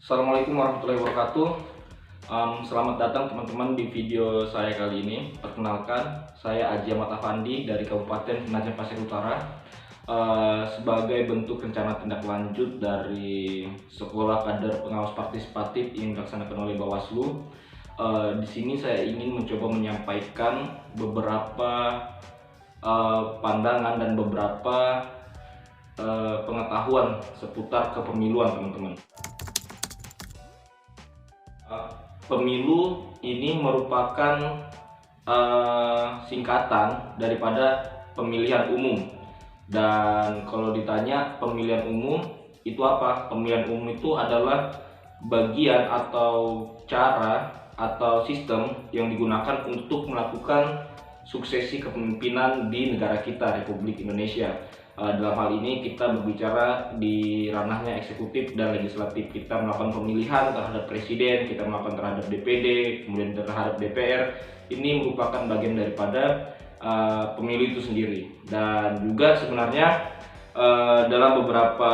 Assalamualaikum warahmatullahi wabarakatuh. Selamat datang teman-teman di video saya kali ini. Perkenalkan, saya Aji Ahmad Afandi dari Kabupaten Penajam Pasir Utara. Sebagai bentuk rencana tindak lanjut dari Sekolah Kader Pengawas Partisipatif yang dilaksanakan oleh Bawaslu, di sini saya ingin mencoba menyampaikan beberapa pandangan dan beberapa pengetahuan seputar kepemiluan, teman-teman. Pemilu ini merupakan singkatan daripada pemilihan umum. Dan kalau ditanya pemilihan umum itu apa? Pemilihan umum itu adalah bagian atau cara atau sistem yang digunakan untuk melakukan suksesi kepemimpinan di negara kita, Republik Indonesia. Dalam hal ini kita berbicara di ranahnya eksekutif dan legislatif. Kita melakukan pemilihan terhadap presiden, kita melakukan terhadap DPD, kemudian terhadap DPR. Ini merupakan bagian daripada pemilu itu sendiri. Dan juga sebenarnya dalam beberapa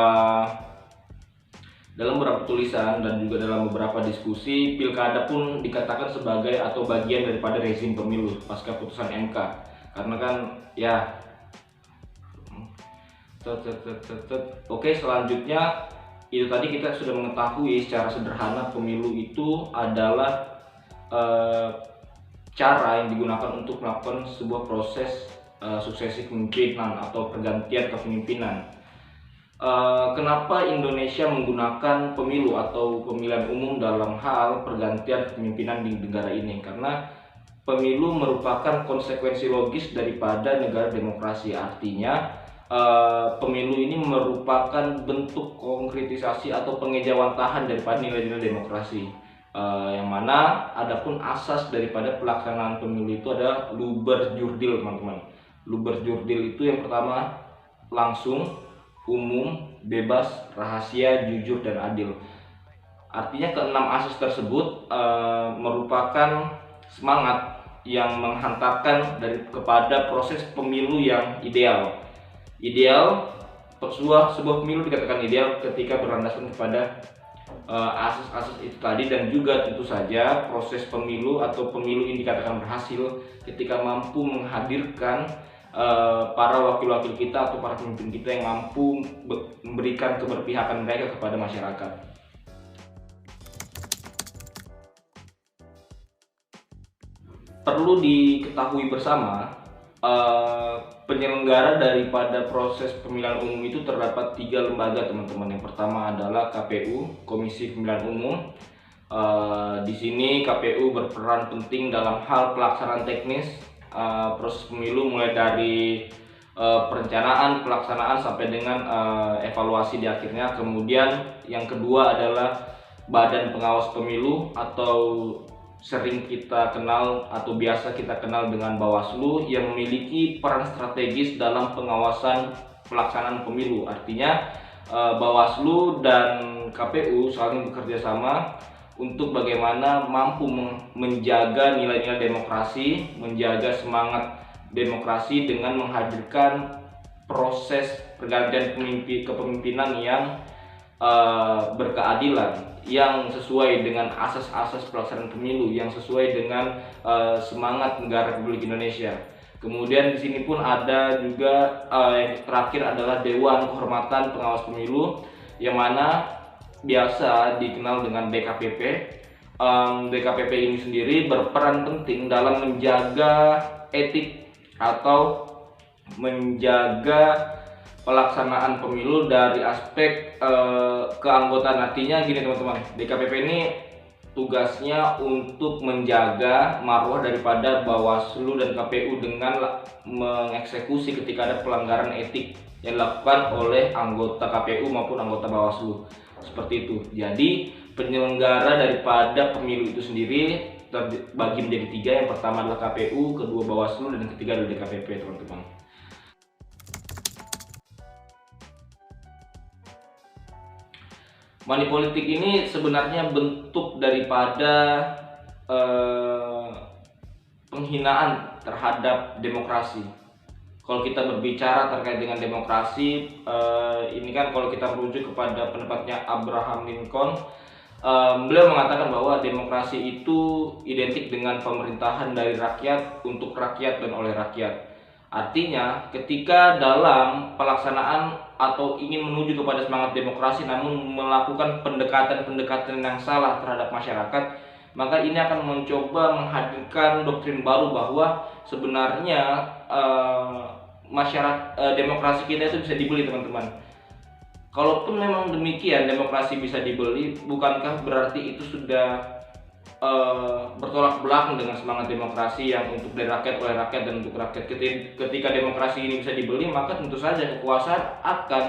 tulisan dan juga dalam beberapa diskusi, pilkada pun dikatakan sebagai atau bagian daripada rezim pemilu pasca putusan MK. Karena kan ya. Oke, selanjutnya itu tadi kita sudah mengetahui secara sederhana pemilu itu adalah cara yang digunakan untuk melakukan sebuah proses suksesi kepemimpinan atau pergantian kepemimpinan. Kenapa Indonesia menggunakan pemilu atau pemilihan umum dalam hal pergantian kepemimpinan di negara ini? Karena pemilu merupakan konsekuensi logis daripada negara demokrasi. Artinya pemilu ini merupakan bentuk konkretisasi atau pengejawantahan daripada nilai-nilai demokrasi, yang mana adapun asas daripada pelaksanaan pemilu itu adalah luber jurdil, teman-teman. Luber jurdil itu yang pertama langsung, umum, bebas, rahasia, jujur, dan adil. Artinya keenam asas tersebut merupakan semangat yang menghantarkan kepada proses pemilu yang ideal. Sebuah pemilu dikatakan ideal ketika berlandaskan kepada asas-asas itu tadi, dan juga tentu saja proses pemilu atau pemilu ini dikatakan berhasil ketika mampu menghadirkan para wakil-wakil kita atau para pemimpin kita yang mampu memberikan keberpihakan mereka kepada masyarakat. Perlu diketahui bersama, penyelenggara daripada proses pemilihan umum itu terdapat 3 lembaga, teman-teman. Yang pertama adalah KPU, Komisi Pemilihan Umum. Di sini KPU berperan penting dalam hal pelaksanaan teknis proses pemilu, mulai dari perencanaan, pelaksanaan sampai dengan evaluasi di akhirnya. Kemudian yang kedua adalah Badan Pengawas Pemilu atau sering kita kenal atau biasa kita kenal dengan Bawaslu, yang memiliki peran strategis dalam pengawasan pelaksanaan pemilu. Artinya Bawaslu dan KPU saling bekerja sama untuk bagaimana mampu menjaga nilai-nilai demokrasi, menjaga semangat demokrasi dengan menghadirkan proses pergantian kepemimpinan yang berkeadilan, yang sesuai dengan asas-asas pelaksanaan pemilu, yang sesuai dengan semangat negara Republik Indonesia. Kemudian di sini pun ada juga yang terakhir adalah Dewan Kehormatan Pengawas Pemilu, yang mana biasa dikenal dengan DKPP. DKPP ini sendiri berperan penting dalam menjaga etik atau menjaga pelaksanaan pemilu dari aspek keanggotaan. Artinya gini, teman-teman, DKPP ini tugasnya untuk menjaga marwah daripada Bawaslu dan KPU dengan mengeksekusi ketika ada pelanggaran etik yang dilakukan oleh anggota KPU maupun anggota Bawaslu. Seperti itu. Jadi penyelenggara daripada pemilu itu sendiri terbagi menjadi 3. Yang pertama adalah KPU, kedua Bawaslu, dan yang ketiga adalah DKPP, teman-teman. Money politik ini sebenarnya bentuk daripada penghinaan terhadap demokrasi. Kalau kita berbicara terkait dengan demokrasi, ini kan kalau kita merujuk kepada pendapatnya Abraham Lincoln, Beliau mengatakan bahwa demokrasi itu identik dengan pemerintahan dari rakyat, untuk rakyat, dan oleh rakyat. Artinya, ketika dalam pelaksanaan atau ingin menuju kepada semangat demokrasi namun melakukan pendekatan-pendekatan yang salah terhadap masyarakat, maka ini akan mencoba menghadirkan doktrin baru bahwa sebenarnya demokrasi kita itu bisa dibeli, teman-teman. Kalaupun memang demikian demokrasi bisa dibeli, bukankah berarti itu sudah bertolak belakang dengan semangat demokrasi yang untuk dari rakyat, oleh rakyat, dan untuk rakyat? Ketika demokrasi ini bisa dibeli, maka tentu saja kekuasaan akan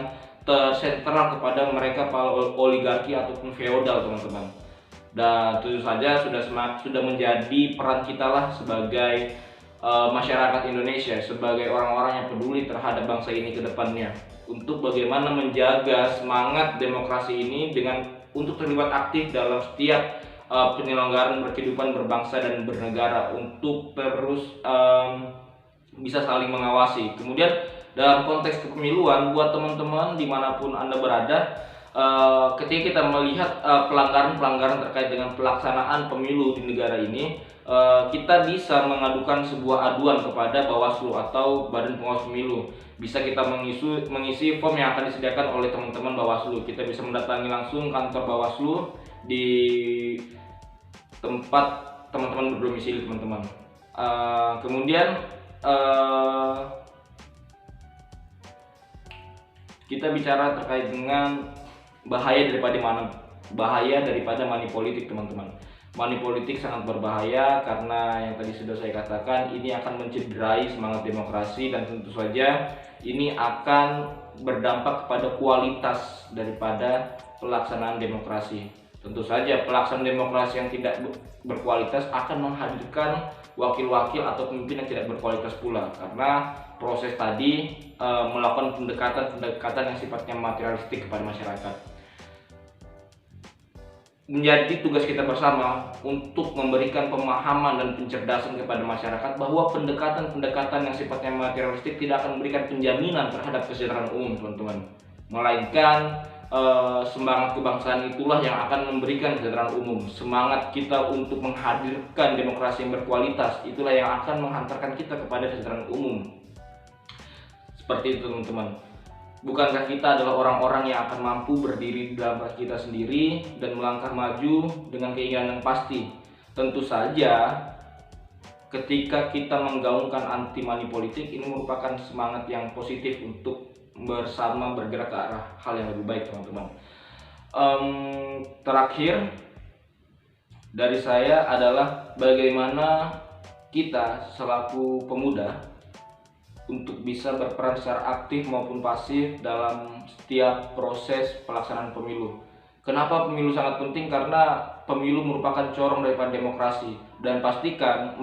tersentral kepada mereka para oligarki ataupun feodal, teman-teman. Dan tentu saja sudah menjadi peran kita lah sebagai masyarakat Indonesia, sebagai orang-orang yang peduli terhadap bangsa ini ke depannya, untuk bagaimana menjaga semangat demokrasi ini dengan untuk terlibat aktif dalam setiap penyelenggaraan berkehidupan berbangsa dan bernegara, untuk terus bisa saling mengawasi. Kemudian dalam konteks kepemiluan, buat teman-teman dimanapun Anda berada, ketika kita melihat pelanggaran-pelanggaran terkait dengan pelaksanaan pemilu di negara ini, kita bisa mengadukan sebuah aduan kepada Bawaslu atau Badan Pengawas Pemilu. Bisa kita mengisi form yang akan disediakan oleh teman-teman Bawaslu. Kita bisa mendatangi langsung kantor Bawaslu di tempat teman-teman berdomisili, teman-teman. Kemudian kita bicara terkait dengan bahaya daripada money politik, teman-teman. Money politik sangat berbahaya karena yang tadi sudah saya katakan, ini akan mencederai semangat demokrasi, dan tentu saja ini akan berdampak kepada kualitas daripada pelaksanaan demokrasi. Tentu saja pelaksanaan demokrasi yang tidak berkualitas akan menghadirkan wakil-wakil atau pemimpin yang tidak berkualitas pula, karena proses tadi melakukan pendekatan yang sifatnya materialistik kepada masyarakat. Menjadi tugas kita bersama untuk memberikan pemahaman dan pencerdasan kepada masyarakat bahwa pendekatan-pendekatan yang sifatnya materialistik tidak akan memberikan penjaminan terhadap kesejahteraan umum, teman-teman. Melainkan semangat kebangsaan itulah yang akan memberikan kesejahteraan umum. Semangat kita untuk menghadirkan demokrasi yang berkualitas itulah yang akan menghantarkan kita kepada kesejahteraan umum. Seperti itu, teman-teman. Bukankah kita adalah orang-orang yang akan mampu berdiri di dalam kaki kita sendiri dan melangkah maju dengan keinginan yang pasti? Tentu saja ketika kita menggaungkan anti money politik, ini merupakan semangat yang positif untuk bersama bergerak ke arah hal yang lebih baik, teman-teman. Terakhir dari saya adalah bagaimana kita selaku pemuda untuk bisa berperan secara aktif maupun pasif dalam setiap proses pelaksanaan pemilu. Kenapa pemilu sangat penting? Karena pemilu merupakan corong daripada demokrasi, dan pastikan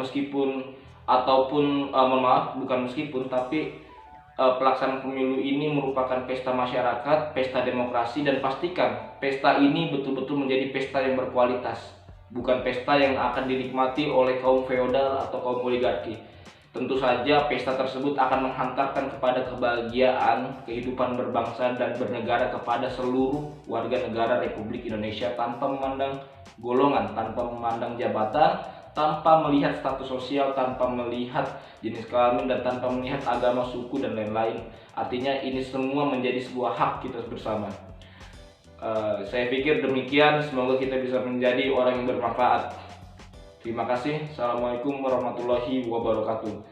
pelaksanaan pemilu ini merupakan pesta masyarakat, pesta demokrasi, dan pastikan pesta ini betul-betul menjadi pesta yang berkualitas, bukan pesta yang akan dinikmati oleh kaum feodal atau kaum oligarki. Tentu saja pesta tersebut akan menghantarkan kepada kebahagiaan kehidupan berbangsa dan bernegara kepada seluruh warga negara Republik Indonesia, tanpa memandang golongan, tanpa memandang jabatan, tanpa melihat status sosial, tanpa melihat jenis kelamin, dan tanpa melihat agama, suku, dan lain-lain. Artinya ini semua menjadi sebuah hak kita bersama. Saya pikir demikian, semoga kita bisa menjadi orang yang bermanfaat. Terima kasih. Assalamualaikum warahmatullahi wabarakatuh.